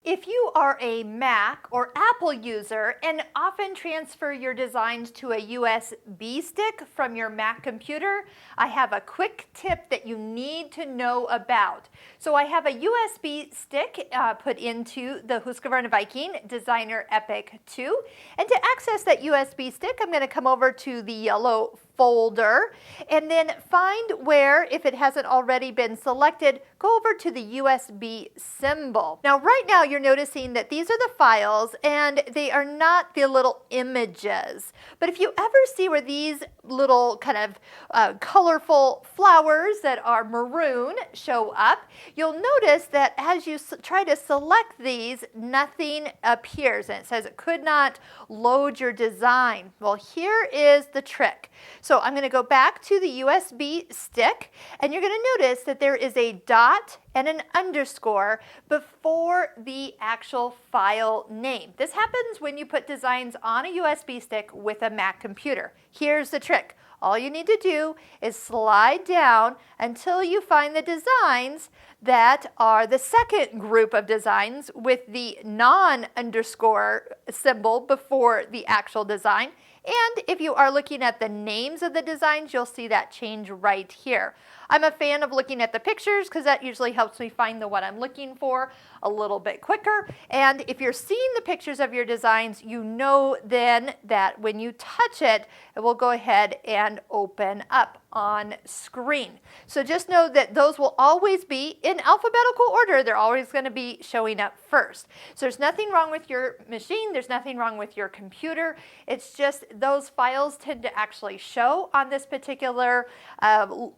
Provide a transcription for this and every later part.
If you are a Mac or Apple user and often transfer your designs to a USB stick from your Mac computer, I have a quick tip that you need to know about. So I have a USB stick put into the Husqvarna Viking Designer EPIC 2. And to access that USB stick, I'm going to come over to the yellow folder and then find where, if it hasn't already been selected, go over to the USB symbol. Now right now you're noticing that these are the files and they are not the little images. But if you ever see where these little kind of colorful flowers that are maroon show up, you'll notice that as you try to select these, nothing appears and it says it could not load your design. Well, here is the trick. So I'm going to go back to the USB stick and you're going to notice that there is a dot and an underscore before the actual file name. This happens when you put designs on a USB stick with a Mac computer. Here's the trick. All you need to do is slide down until you find the designs that are the second group of designs with the non-underscore symbol before the actual design. And if you are looking at the names of the designs, you'll see that change right here. I'm a fan of looking at the pictures because that usually helps me find the one I'm looking for a little bit quicker. And if you're seeing the pictures of your designs, you know then that when you touch it, it will go ahead and open up on screen. So just know that those will always be in alphabetical order. They're always going to be showing up first. So there's nothing wrong with your machine. There's nothing wrong with your computer. It's just those files tend to actually show on this particular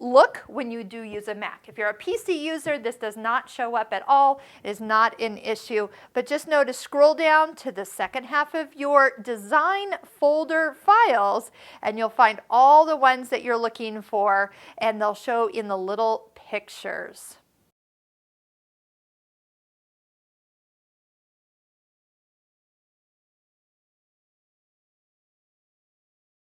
look when you do use a Mac. If you're a PC user, this does not show up at all. It is not an issue. But just know to scroll down to the second half of your design folder files and you'll find all the ones that you're looking for and they'll show in the little pictures.